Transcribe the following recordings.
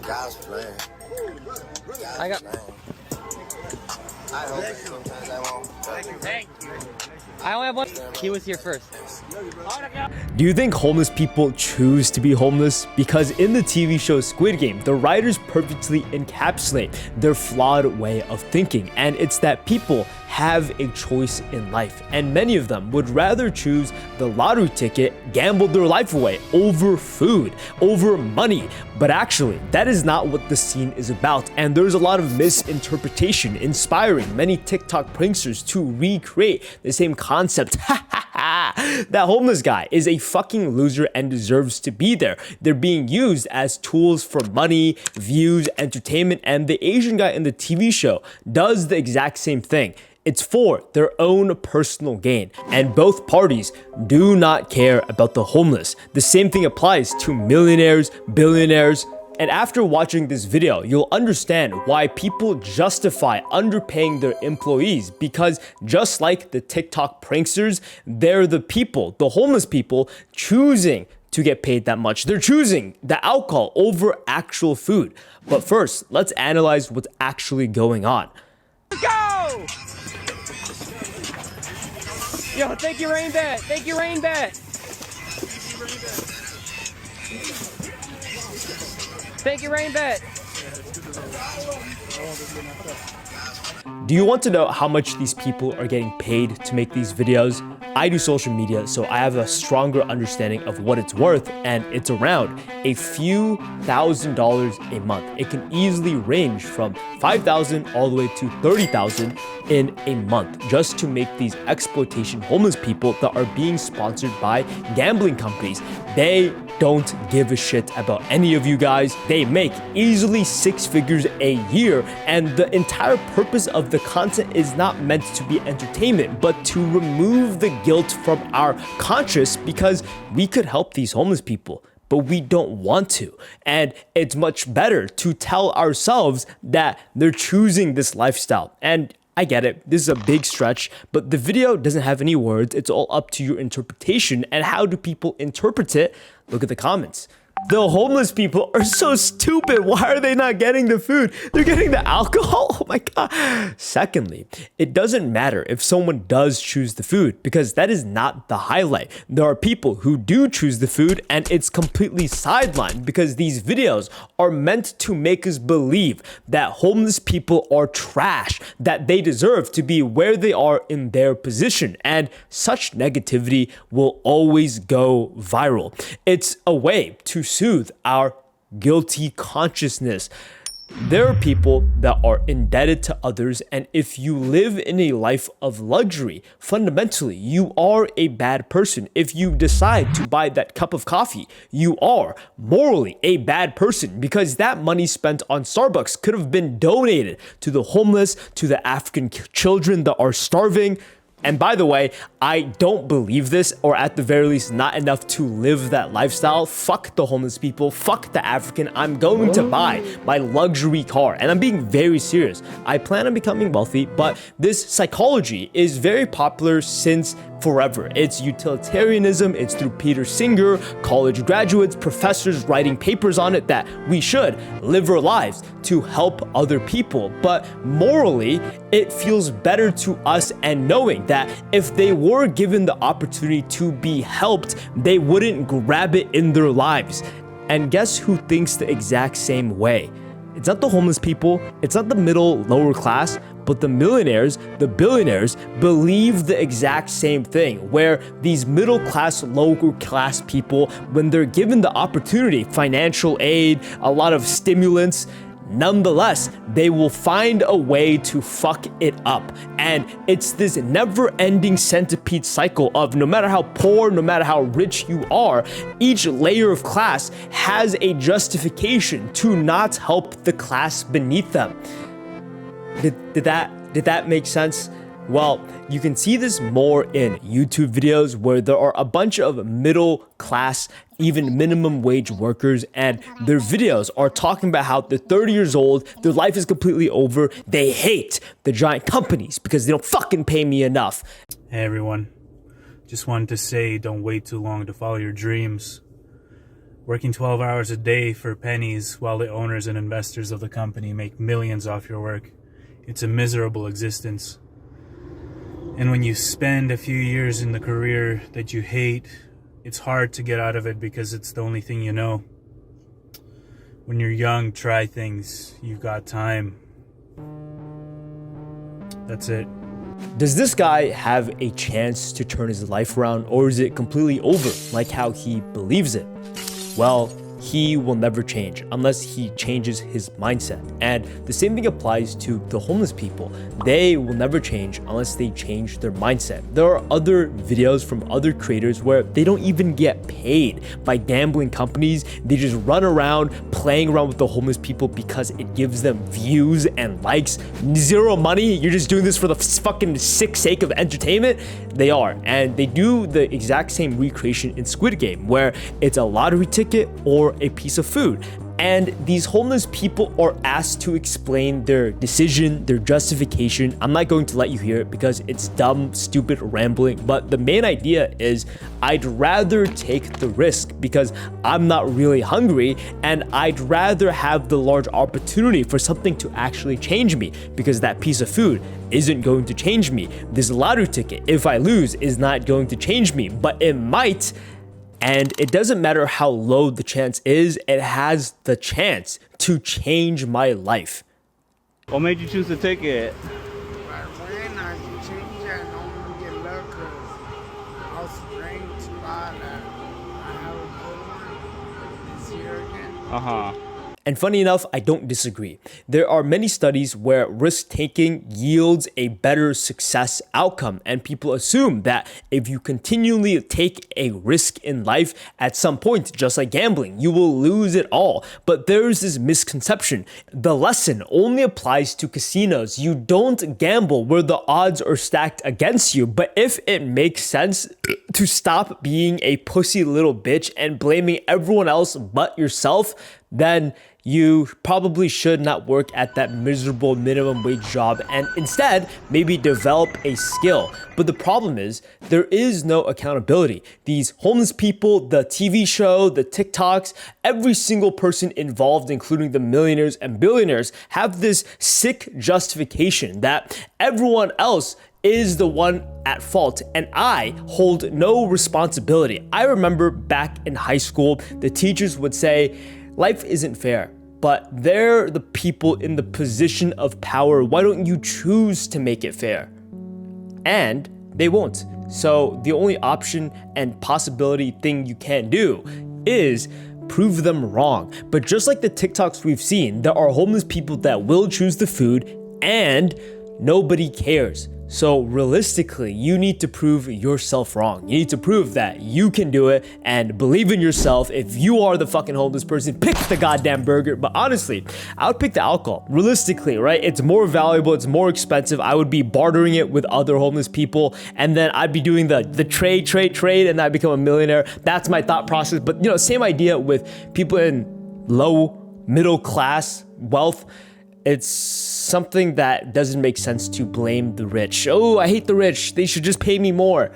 God's plan. I got. I hope sometimes I won't. Thank you. I only have one. He was here first. Do you think homeless people choose to be homeless? Because in the TV show Squid Game, the writers perfectly encapsulate their flawed way of thinking, and it's that people have a choice in life, and many of them would rather choose the lottery ticket, gamble their life away over food, over money. But actually, that is not what the scene is about, and there's a lot of misinterpretation inspiring many TikTok pranksters to recreate the same concept. That homeless guy is a fucking loser and deserves to be there. They're being used as tools for money, views, entertainment, and the Asian guy in the TV show does the exact same thing. It's for their own personal gain, and both parties do not care about the homeless. The same thing applies to millionaires, billionaires. And after watching this video, you'll understand why people justify underpaying their employees, because just like the TikTok pranksters, they're the people, the homeless people, choosing to get paid that much. They're choosing the alcohol over actual food. But first, let's analyze what's actually going on. Go! Yo, thank you, Rainbat. Thank you, Rainbat. Thank you, Rainbat. Do you want to know how much these people are getting paid to make these videos? I do social media, so I have a stronger understanding of what it's worth, and it's around a few $1,000s a month. It can easily range from $5,000 all the way to $30,000 in a month just to make these exploitation homeless people that are being sponsored by gambling companies. They don't give a shit about any of you guys. They make easily 6 figures a year, and the entire purpose of the content is not meant to be entertainment, but to remove the guilt from our conscience, because we could help these homeless people, but we don't want to. And it's much better to tell ourselves that they're choosing this lifestyle. And I get it, this is a big stretch, but the video doesn't have any words. It's all up to your interpretation. And how do people interpret it? Look at the comments. The homeless people are so stupid. Why are they not getting the food? They're getting the alcohol? Oh my God. Secondly, it doesn't matter if someone does choose the food, because that is not the highlight. There are people who do choose the food, and it's completely sidelined because these videos are meant to make us believe that homeless people are trash, that they deserve to be where they are in their position, and such negativity will always go viral. It's a way to soothe our guilty consciousness. There are people that are indebted to others, and if you live in a life of luxury, fundamentally, you are a bad person. If you decide to buy that cup of coffee, you are morally a bad person, because that money spent on Starbucks could have been donated to the homeless, to the African children that are starving. And by the way, I don't believe this, or at the very least, not enough to live that lifestyle. Fuck the homeless people, fuck the African. I'm going to buy my luxury car, and I'm being very serious. I plan on becoming wealthy, but this psychology is very popular since forever. It's utilitarianism. It's through Peter Singer, college graduates, professors writing papers on it, that we should live our lives to help other people. But morally, it feels better to us, and knowing that if they were given the opportunity to be helped, they wouldn't grab it in their lives. And guess who thinks the exact same way? It's not the homeless people, it's not the middle, lower class, but the millionaires, the billionaires believe the exact same thing, where these middle class, lower class people, when they're given the opportunity, financial aid, a lot of stimulants, nonetheless, they will find a way to fuck it up. And it's this never-ending centipede cycle of no matter how poor, no matter how rich you are, each layer of class has a justification to not help the class beneath them. Did that make sense? Well, you can see this more in YouTube videos where there are a bunch of middle class, even minimum wage workers, and their videos are talking about how they're 30 years old, their life is completely over, they hate the giant companies because they don't fucking pay me enough. Hey everyone, just wanted to say don't wait too long to follow your dreams. working 12 hours a day for pennies while the owners and investors of the company make millions off your work. It's a miserable existence. And when you spend a few years in the career that you hate, it's hard to get out of it because it's the only thing you know. When you're young, try things. You've got time. That's it. Does this guy have a chance to turn his life around, or is it completely over like how he believes it? Well, he will never change unless he changes his mindset. And the same thing applies to the homeless people. They will never change unless they change their mindset. There are other videos from other creators where they don't even get paid by gambling companies. They just run around playing around with the homeless people because it gives them views and likes. Zero money. You're just doing this for the fucking sick sake of entertainment. They are. And they do the exact same recreation in Squid Game, where it's a lottery ticket or a piece of food. And these homeless people are asked to explain their decision, their justification. I'm not going to let you hear it because it's dumb, stupid rambling. But the main idea is I'd rather take the risk because I'm not really hungry, and I'd rather have the large opportunity for something to actually change me, because that piece of food isn't going to change me. This lottery ticket, if I lose, is not going to change me, but it might. And it doesn't matter how low the chance is, it has the chance to change my life. What made you choose to take it? When I change that, I don't want to get luck because I was spraying spot and I have a good one this year again. And funny enough, I don't disagree. There are many studies where risk-taking yields a better success outcome, and people assume that if you continually take a risk in life, at some point, just like gambling, you will lose it all. But there's this misconception. The lesson only applies to casinos. You don't gamble where the odds are stacked against you. But if it makes sense to stop being a pussy little bitch and blaming everyone else but yourself, then you probably should not work at that miserable minimum wage job and instead maybe develop a skill. But the problem is there is no accountability. These homeless people, the TV show, the TikToks, every single person involved, including the millionaires and billionaires, have this sick justification that everyone else is the one at fault and I hold no responsibility. I remember back in high school, the teachers would say, life isn't fair, but they're the people in the position of power. Why don't you choose to make it fair? And they won't. So the only option and possibility thing you can do is prove them wrong. But just like the TikToks we've seen, there are homeless people that will choose the food and nobody cares. So realistically, you need to prove yourself wrong. You need to prove that you can do it and believe in yourself. If you are the fucking homeless person, pick the goddamn burger. But honestly, I would pick the alcohol. Realistically, right? It's more valuable. It's more expensive. I would be bartering it with other homeless people. And then I'd be doing the trade, and I'd become a millionaire. That's my thought process. But you know, same idea with people in low, middle class wealth. It's something that doesn't make sense to blame the rich. Oh, I hate the rich. They should just pay me more.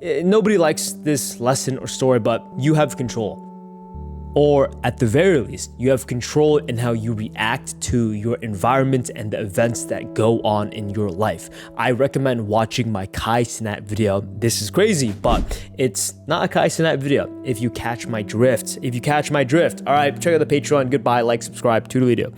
Nobody likes this lesson or story, but you have control. Or at the very least, you have control in how you react to your environment and the events that go on in your life. I recommend watching my Kai Cenat video. This is crazy, but it's not a Kai Cenat video. If you catch my drift. All right, check out the Patreon. Goodbye, like, subscribe to the video.